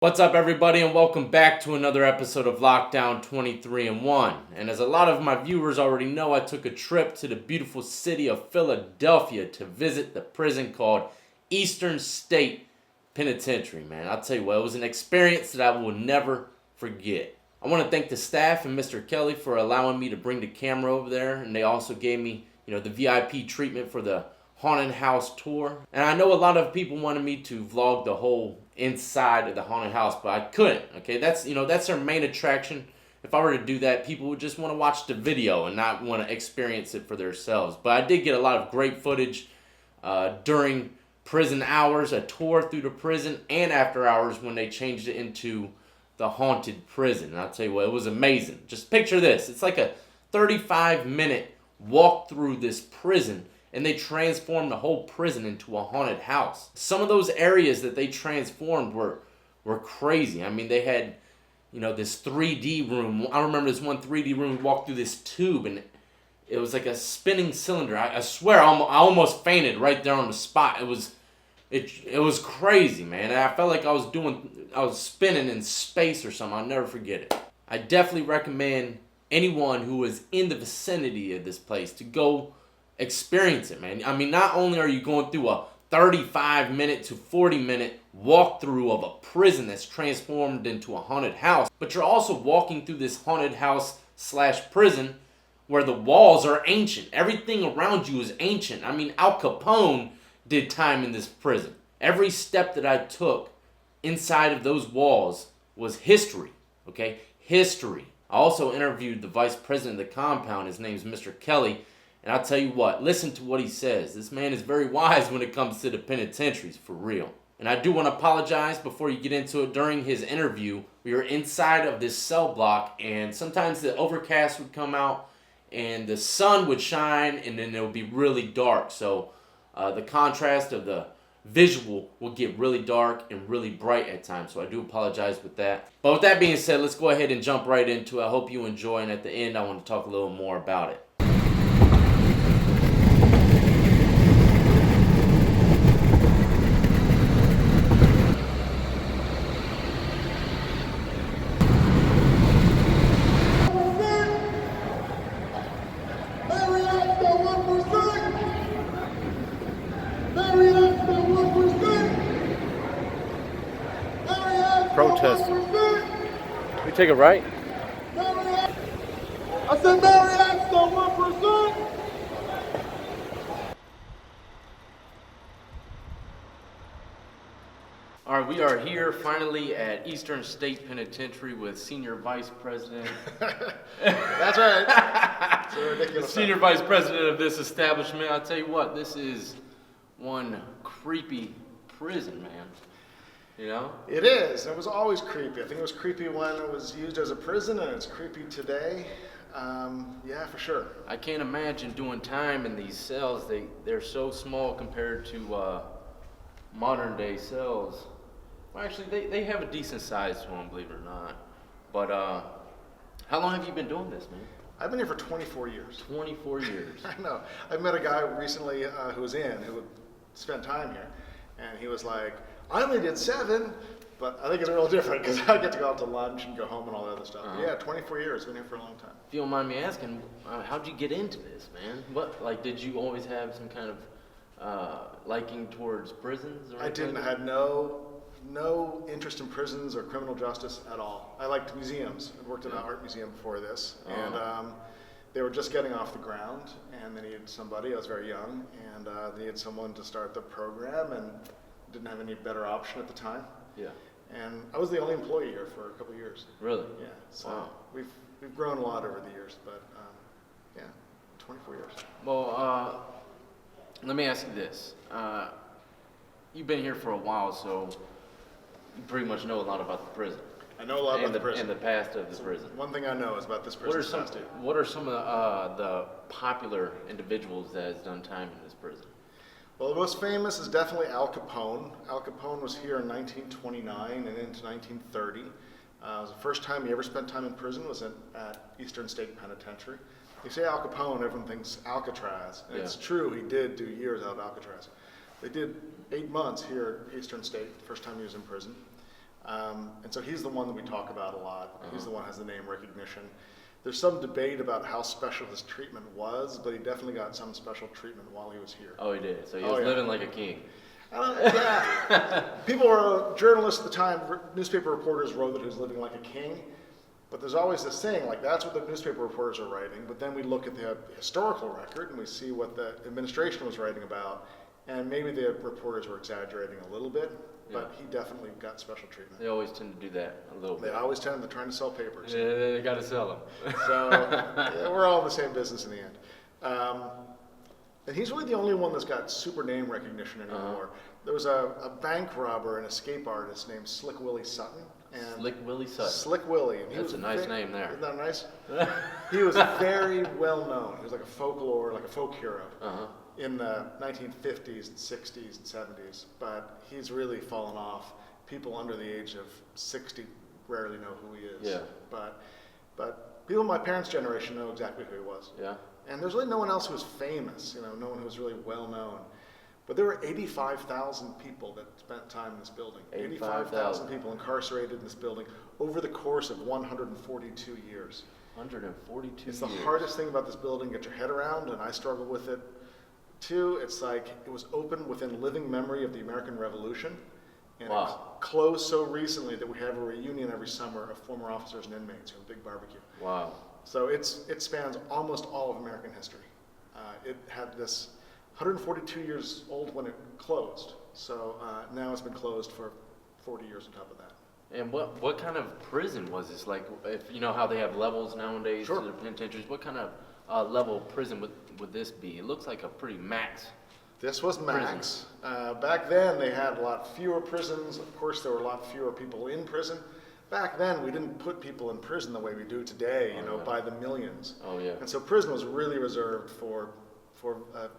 What's up, everybody, and welcome back to another episode of Lockdown 23-1. And as a lot of my viewers already know, I took a trip to the beautiful city of Philadelphia to visit the prison called Eastern State Penitentiary, man. I'll tell you what, it was an experience that I will never forget. I want to thank the staff and Mr. Kelly for allowing me to bring the camera over there, and they also gave me, the VIP treatment for the haunted house tour. And I know a lot of people wanted me to vlog the whole inside of the haunted house, but I couldn't. Okay, that's their main attraction. If I were to do that, people would just want to watch the video and not want to experience it for themselves. But I did get a lot of great footage during prison hours, a tour through the prison, and after hours when they changed it into the haunted prison. And I'll tell you what, it was amazing. Just picture this. It's like a 35-minute walk through this prison, and they transformed the whole prison into a haunted house. Some of those areas that they transformed were crazy. I mean, they had, this 3D room. I remember this one 3D room. We walked through this tube, and it was like a spinning cylinder. I swear, I almost fainted right there on the spot. It was crazy, man. And I felt like I was spinning in space or something. I'll never forget it. I definitely recommend anyone who is in the vicinity of this place to go experience it, man. I mean, not only are you going through a 35-minute to 40-minute walkthrough of a prison that's transformed into a haunted house, but you're also walking through this haunted house / prison where the walls are ancient. Everything around you is ancient. I mean, Al Capone did time in this prison. Every step that I took inside of those walls was history, okay? History. I also interviewed the vice president of the compound. His name's Mr. Kelly. And I'll tell you what, listen to what he says. This man is very wise when it comes to the penitentiaries, for real. And I do want to apologize before you get into it. During his interview, we were inside of this cell block, and sometimes the overcast would come out, and the sun would shine, and then it would be really dark. So the contrast of the visual will get really dark and really bright at times. So I do apologize with that. But with that being said, let's go ahead and jump right into it. I hope you enjoy, and at the end, I want to talk a little more about it. Protest. We take it right? I said Marriott's the 1%. All right, we are here finally at Eastern State Penitentiary with Senior Vice President. That's right. It's a ridiculous Senior Vice President of this establishment. I'll tell you what, this is one creepy prison, man. You know? It is. It was always creepy. I think it was creepy when it was used as a prison, and it's creepy today. Yeah, for sure. I can't imagine doing time in these cells. They're so small compared to modern day cells. Well, actually, they have a decent size to them, believe it or not. But how long have you been doing this, man? I've been here for 24 years. 24 years. I know. I met a guy recently who was who would spend time here, and he was like, I only did 7, but I think it's real different because I get to go out to lunch and go home and all that other stuff. But yeah, 24 years. Been here for a long time. If you don't mind me asking, how'd you get into this, man? Did you always have some kind of liking towards prisons? Or I didn't. I had no interest in prisons or criminal justice at all. I liked museums. I'd worked in an art museum before this, and they were just getting off the ground, and they needed somebody. I was very young, and they needed someone to start the program, and didn't have any better option at the time. Yeah. And I was the only employee here for a couple of years. Really? Yeah. So we've grown a lot over the years, but yeah, 24 years. Well, let me ask you this. You've been here for a while, so you pretty much know a lot about the prison. I know a lot about the prison. And the past of the prison. One thing I know is about this prison. What are some of the popular individuals that has done time in this prison? Well, the most famous is definitely Al Capone. Al Capone was here in 1929 and into 1930. It was the first time he ever spent time in prison was at Eastern State Penitentiary. You say Al Capone, everyone thinks Alcatraz. And it's true, he did do years out of Alcatraz. They did 8 months here at Eastern State, the first time he was in prison. And so he's the one that we talk about a lot. He's the one who has the name recognition. There's some debate about how special his treatment was, but he definitely got some special treatment while he was here. Oh, he did. So he was living like a king. People were journalists at the time, newspaper reporters wrote that he was living like a king. But there's always this thing, like that's what the newspaper reporters are writing. But then we look at the historical record and we see what the administration was writing about. And maybe the reporters were exaggerating a little bit, but he definitely got special treatment. They always tend to do that a little bit. They always tend to trying to sell papers. Yeah, they got to sell them. So we're all in the same business in the end. And he's really the only one that's got super name recognition anymore. There was a bank robber and escape artist named Slick Willie Sutton. And Slick Willie Sutton. Slick Willie. And That's a nice name there. Isn't that nice? He was very well known. He was like a folklore, like a folk hero in the 1950s and 60s and 70s. But he's really fallen off. People under the age of 60 rarely know who he is. Yeah. But people in my parents' generation know exactly who he was. Yeah. And there's really no one else who was famous, no one who was really well known. But there were 85,000 people that spent time in this building. 85,000 people incarcerated in this building over the course of 142 years. 142 It's years. the hardest thing about this building, get your head around, and I struggle with it too. It's like it was opened within living memory of the American Revolution. And it was closed so recently that we have a reunion every summer of former officers and inmates who have a big barbecue. Wow. So it spans almost all of American history. It had this 142 years old when it closed. So now it's been closed for 40 years on top of that. And what kind of prison was this? Like, if you know how they have levels nowadays to the penitentiaries, what kind of level of prison would this be? It looks like a pretty max. This was max. Back then they had a lot fewer prisons. Of course, there were a lot fewer people in prison. Back then, we didn't put people in prison the way we do today, by the millions. Oh, yeah. And so prison was really reserved for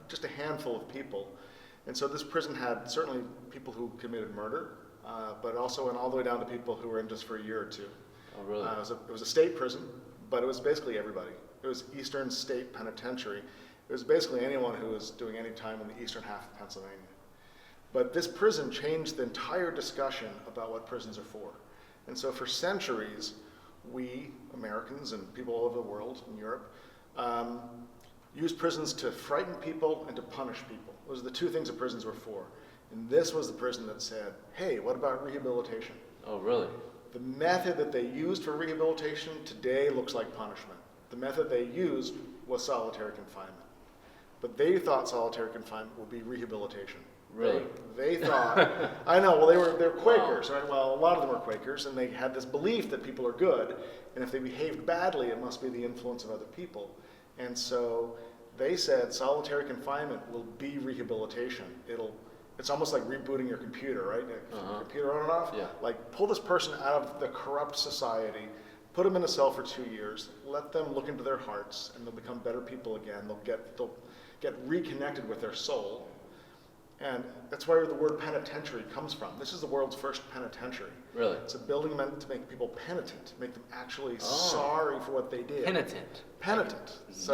just a handful of people. And so this prison had certainly people who committed murder, but also went all the way down to people who were in just for a year or two. Oh, really? It was a state prison, but it was basically everybody. It was Eastern State Penitentiary. It was basically anyone who was doing any time in the eastern half of Pennsylvania. But this prison changed the entire discussion about what prisons are for. And so for centuries, we, Americans and people all over the world, in Europe, used prisons to frighten people and to punish people. Those are the two things that prisons were for. And this was the prison that said, hey, what about rehabilitation? Oh, really? The method that they used for rehabilitation today looks like punishment. The method they used was solitary confinement. But they thought solitary confinement would be rehabilitation. Really? They thought, I know, well, they're Quakers, right? Well, a lot of them are Quakers, and they had this belief that people are good, and if they behaved badly, it must be the influence of other people. And so they said solitary confinement will be rehabilitation. It's almost like rebooting your computer, right? Your computer on and off. Yeah. Like pull this person out of the corrupt society, put them in a cell for 2 years, let them look into their hearts, and they'll become better people again. They'll get reconnected with their soul. And that's where the word penitentiary comes from. This is the world's first penitentiary. Really? It's a building meant to make people penitent, make them actually sorry for what they did. Penitent. Penitent. So,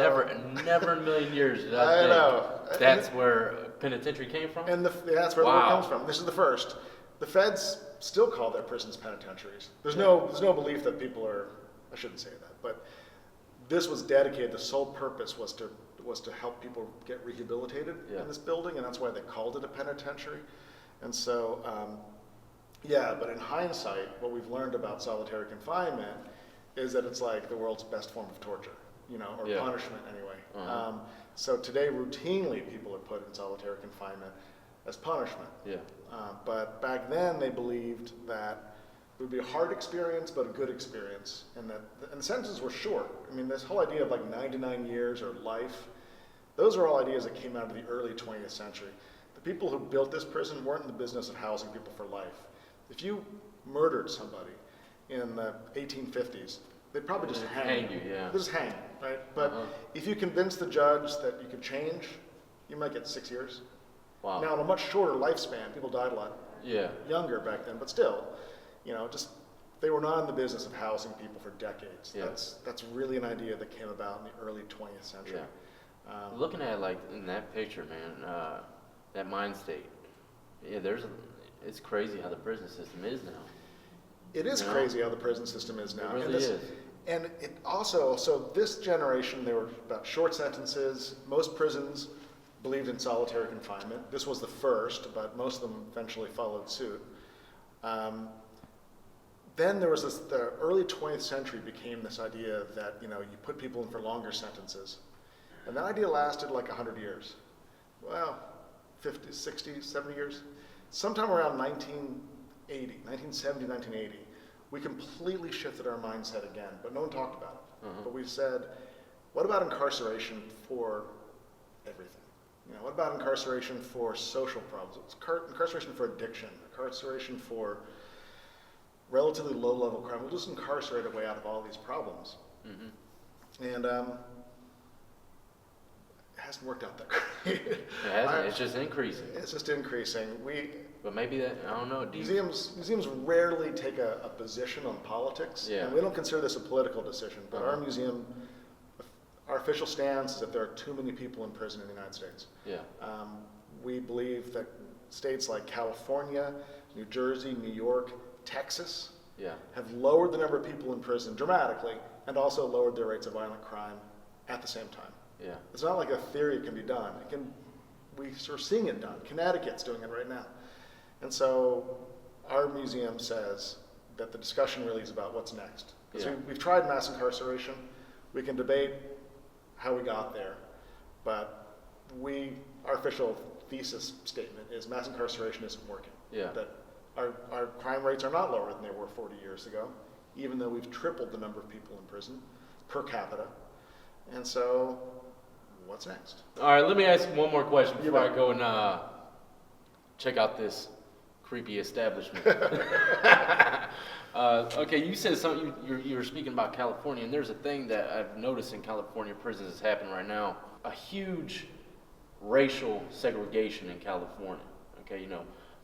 never in a million years did I think know. that's where penitentiary came from? And that's where the word comes from. This is the first. The feds still call their prisons penitentiaries. There's no belief that people are, I shouldn't say that, but this was dedicated, the sole purpose was to help people get rehabilitated in this building, and that's why they called it a penitentiary. And so, but in hindsight, what we've learned about solitary confinement is that it's like the world's best form of torture, or punishment anyway. So today, routinely, people are put in solitary confinement as punishment. Yeah. But back then, they believed that it would be a hard experience, but a good experience, and the sentences were short. I mean, this whole idea of like 99 years or life, those are all ideas that came out of the early 20th century. The people who built this prison weren't in the business of housing people for life. If you murdered somebody in the 1850s, they'd probably just hang you. Yeah. They just hang, right? But if you convince the judge that you could change, you might get 6 years. Wow. Now, in a much shorter lifespan, people died a lot younger back then, but still, they were not in the business of housing people for decades. Yeah. That's really an idea that came about in the early 20th century. Yeah. Looking at like in that picture, man, that mind state, it's crazy how the prison system is now. It is crazy how the prison system is now. It really is. And it also, so this generation, they were about short sentences. Most prisons believed in solitary confinement. This was the first, but most of them eventually followed suit. Then there was this, the early 20th century became this idea that, you put people in for longer sentences. And that idea lasted like 100 years. Well, 50, 60, 70 years. Sometime around 1970, 1980, we completely shifted our mindset again, but no one talked about it. But we said, what about incarceration for everything? What about incarceration for social problems? Incarceration for addiction, incarceration for relatively low-level crime. We'll just incarcerate a way out of all these problems. And it hasn't worked out that great. It hasn't. It's just increasing. It's just increasing. But maybe that, I don't know. Museums rarely take a position on politics. Yeah. And we don't consider this a political decision. But our museum, our official stance is that there are too many people in prison in the United States. Yeah. We believe that states like California, New Jersey, New York, Texas have lowered the number of people in prison dramatically and also lowered their rates of violent crime at the same time. Yeah. It's not like a theory can be done. We're seeing it done. Connecticut's doing it right now. And so our museum says that the discussion really is about what's next. Because we've tried mass incarceration. We can debate how we got there, but our official thesis statement is mass incarceration isn't working. Yeah. That our crime rates are not lower than they were 40 years ago, even though we've tripled the number of people in prison per capita. And so, what's next? All right, let me ask you one more question before I go and check out this creepy establishment. Okay, you said something. You were speaking about California, and there's a thing that I've noticed in California prisons is happening right now. A huge racial segregation in California. Okay,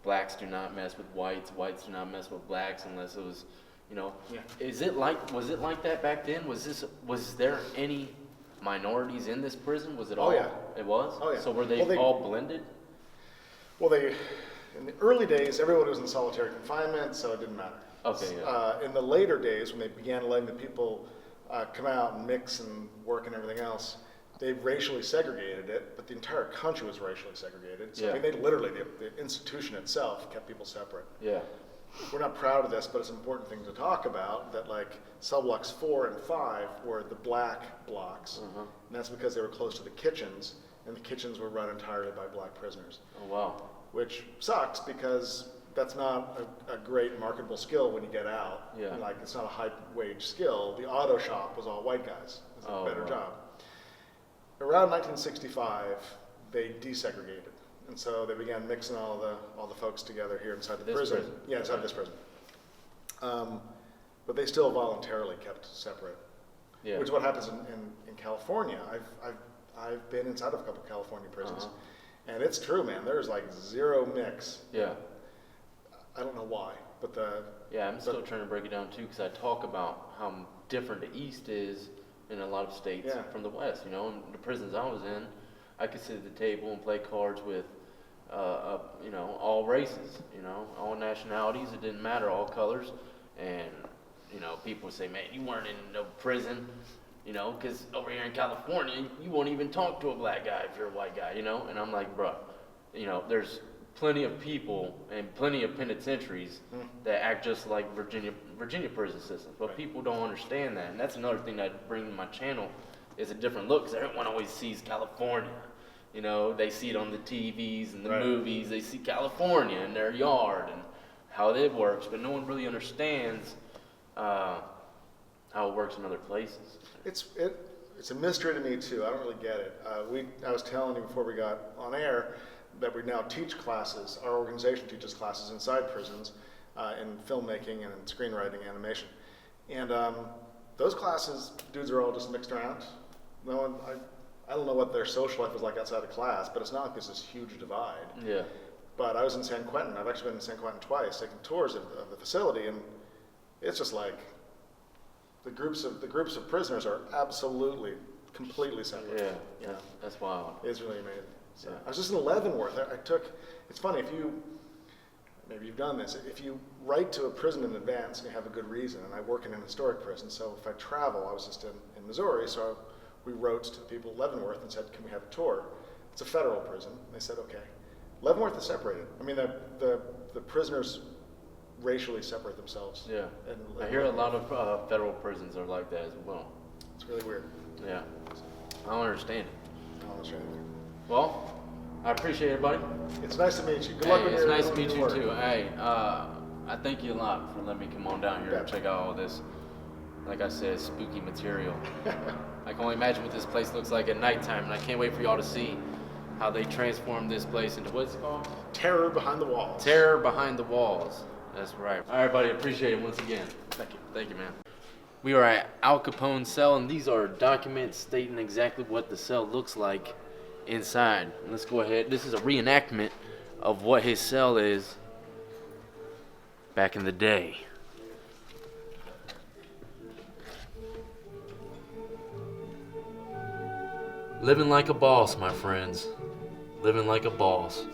blacks do not mess with whites. Whites do not mess with blacks unless it was, Was it like that back then? Was there any minorities in this prison? Was it all? Oh yeah. It was? Oh yeah. So were they all blended? Well, in the early days, everyone was in solitary confinement, so it didn't matter. Okay. Yeah. In the later days, when they began letting the people come out and mix and work and everything else, they racially segregated it, but the entire country was racially segregated. So I mean, they literally, the institution itself kept people separate. Yeah. We're not proud of this, but it's an important thing to talk about, that like cell blocks 4 and 5 were the black blocks, and that's because they were close to the kitchens, and the kitchens were run entirely by black prisoners. Oh, wow. Which sucks because that's not a great marketable skill when you get out. Yeah. Like, it's not a high wage skill. The auto shop was all white guys. It's a better job. Around 1965, they desegregated. And so they began mixing all the folks together here inside the prison. Yeah, inside this prison. But they still voluntarily kept separate. Yeah. Which is what happens in California. I've been inside of a couple of California prisons. And it's true, man. There's like zero mix. Yeah. I don't know why, but I'm still trying to break it down too, because I talk about how different the East is in a lot of states from the West. In the prisons I was in, I could sit at the table and play cards with, all races, all nationalities. It didn't matter, all colors. And, people would say, man, you weren't in no prison, because over here in California, you won't even talk to a black guy if you're a white guy, And I'm like, bro, there's plenty of people and plenty of penitentiaries that act just like Virginia prison systems, but people don't understand that. And that's another thing that I bring to my channel is a different look, because everyone always sees California. They see it on the TVs and the movies. They see California in their yard and how it works, but no one really understands how it works in other places. It's a mystery to me too. I don't really get it. I was telling you before we got on air that we now teach classes. Our organization teaches classes inside prisons in filmmaking and in screenwriting, animation, and those classes, dudes are all just mixed around. I don't know what their social life is like outside of class, but it's not like there's this huge divide. Yeah. But I was in San Quentin. I've actually been in San Quentin twice, taking tours of the facility, and it's just like the groups of prisoners are absolutely, completely separate. Yeah. That's wild. It's really amazing. So I was just in Leavenworth. It's funny, if you maybe you've done this. If you write to a prison in advance and you have a good reason, and I work in an historic prison, so if I travel, I was just in Missouri, so we wrote to people at Leavenworth and said, can we have a tour? It's a federal prison. They said, okay. Leavenworth is separated. I mean, the prisoners racially separate themselves. Yeah. I hear a lot of federal prisons are like that as well. It's really weird. Yeah. I don't understand it. I don't understand either. Well, I appreciate it, buddy. It's nice to meet you. Good luck with your It's nice to meet you work. too. Hey, I thank you a lot for letting me come on down here and check out all this, like I said, spooky material. I can only imagine what this place looks like at nighttime, and I can't wait for y'all to see how they transform this place into what's it called? Terror behind the walls. Terror behind the walls. That's right. All right, buddy. Appreciate it once again. Thank you. Thank you, man. We are at Al Capone's cell, and these are documents stating exactly what the cell looks like inside. Let's go ahead. This is a reenactment of what his cell is back in the day. Living like a boss, my friends. Living like a boss.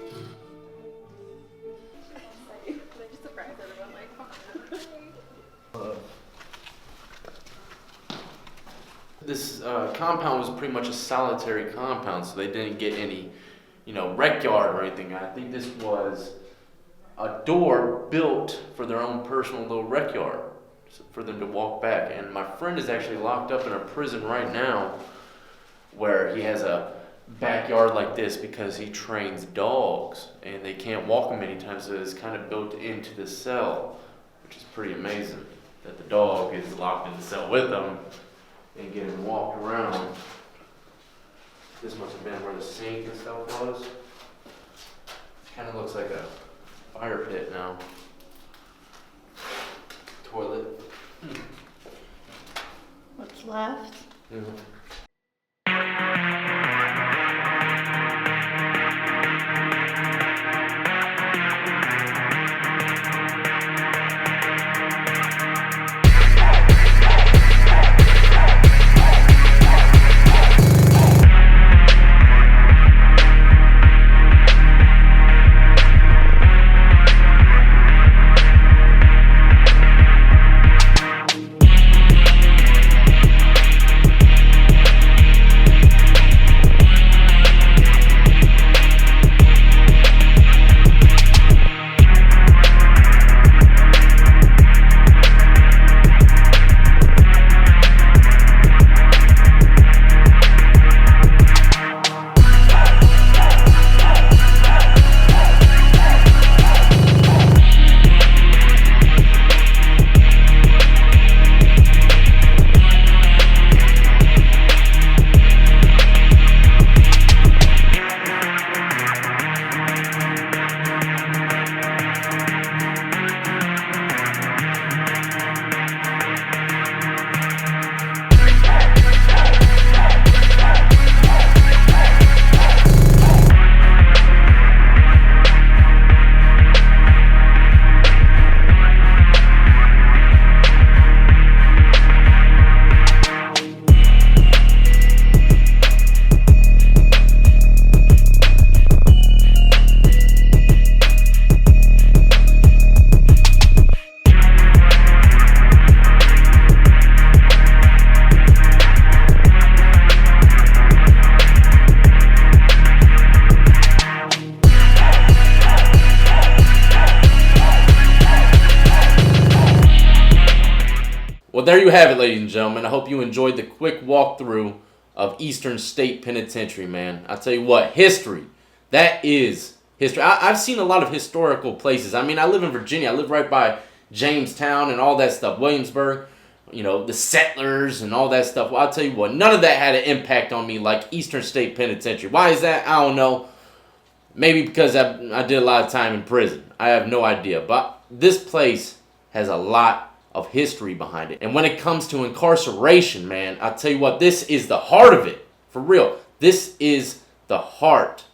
This compound was pretty much a solitary compound, so they didn't get any, rec yard or anything. I think this was a door built for their own personal little rec yard for them to walk back. And my friend is actually locked up in a prison right now where he has a backyard like this because he trains dogs and they can't walk him many times, so it's kind of built into the cell, which is pretty amazing that the dog is locked in the cell with them and getting walked around. This must have been where the sink and stuff was. Kind of looks like a fire pit now. Toilet. What's left? Mm-hmm. Well, there you have it, ladies and gentlemen. I hope you enjoyed the quick walkthrough of Eastern State Penitentiary, man. I tell you what, history. That is history. I've seen a lot of historical places. I mean, I live in Virginia. I live right by Jamestown and all that stuff. Williamsburg, the settlers and all that stuff. Well, I'll tell you what, none of that had an impact on me like Eastern State Penitentiary. Why is that? I don't know. Maybe because I did a lot of time in prison. I have no idea. But this place has a lot of history behind it. And when it comes to incarceration, man, I'll tell you what, this is the heart of it. For real. This is the heart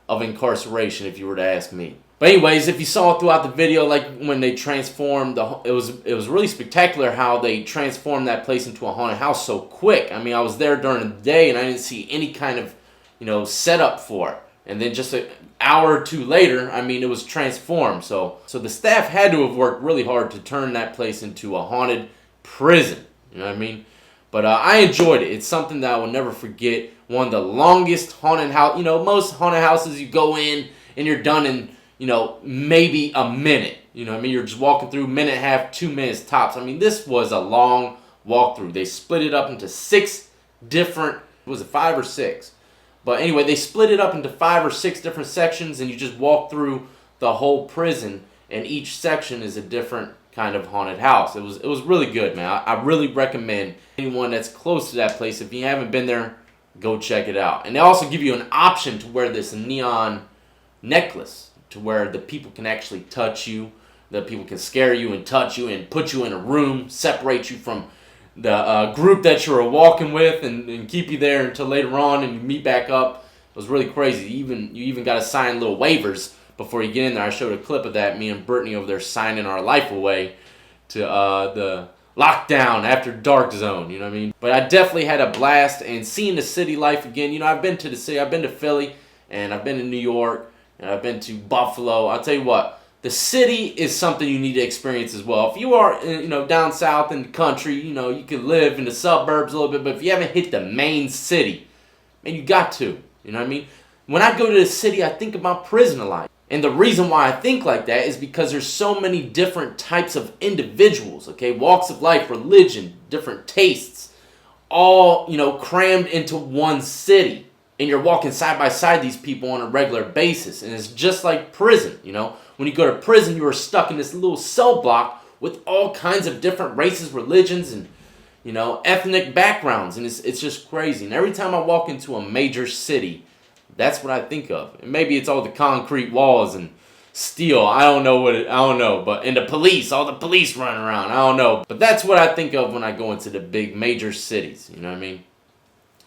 of incarceration, if you were to ask me. But anyways, if you saw throughout the video, like when they transformed, it was really spectacular how they transformed that place into a haunted house so quick. I mean, I was there during the day and I didn't see any kind of, setup for it. And then just an hour or two later, I mean, it was transformed. So the staff had to have worked really hard to turn that place into a haunted prison. You know what I mean? But I enjoyed it. It's something that I will never forget. One of the longest haunted house. You know, most haunted houses you go in and you're done in, you know, maybe a minute. You know what I mean? You're just walking through, minute and a half, 2 minutes tops. I mean, this was a long walkthrough. They split it up into 6 different, was it 5 or 6? But anyway, they split it up into 5 or 6 different sections, and you just walk through the whole prison, and each section is a different kind of haunted house. It was really good, man. I really recommend anyone that's close to that place, if you haven't been there, go check it out. And they also give you an option to wear this neon necklace, to where the people can actually touch you, the people can scare you and touch you and put you in a room, separate you from the group that you were walking with, and keep you there until later on and you meet back up. It was really crazy. You even got to sign little waivers before you get in there. I showed a clip of that, me and Brittany over there signing our life away to the lockdown after dark zone, you know what I mean? But I definitely had a blast, and seeing the city life again. You know, I've been to the city. I've been to Philly, and I've been to New York, and I've been to Buffalo. I'll tell you what, the city is something you need to experience as well. If you are, you know, down south in the country, you know, you can live in the suburbs a little bit, but if you haven't hit the main city, man, you got to. You know what I mean? When I go to the city, I think about prison a lot. And the reason why I think like that is because there's so many different types of individuals, okay? Walks of life, religion, different tastes, all, you know, crammed into one city. And you're walking side by side these people on a regular basis. And it's just like prison, you know? When you go to prison, you are stuck in this little cell block with all kinds of different races, religions, and, you know, ethnic backgrounds. And it's just crazy. And every time I walk into a major city, that's what I think of. And maybe it's all the concrete walls and steel. I don't know. But and the police, all the police running around. I don't know. But that's what I think of when I go into the big major cities. You know what I mean?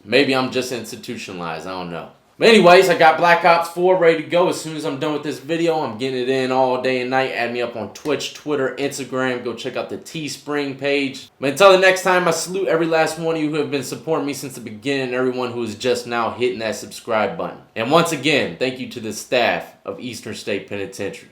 Maybe I'm just institutionalized. I don't know. But anyways, I got Black Ops 4 ready to go. As soon as I'm done with this video, I'm getting it in all day and night. Add me up on Twitch, Twitter, Instagram. Go check out the Teespring page. But until the next time, I salute every last one of you who have been supporting me since the beginning, and everyone who is just now hitting that subscribe button. And once again, thank you to the staff of Eastern State Penitentiary.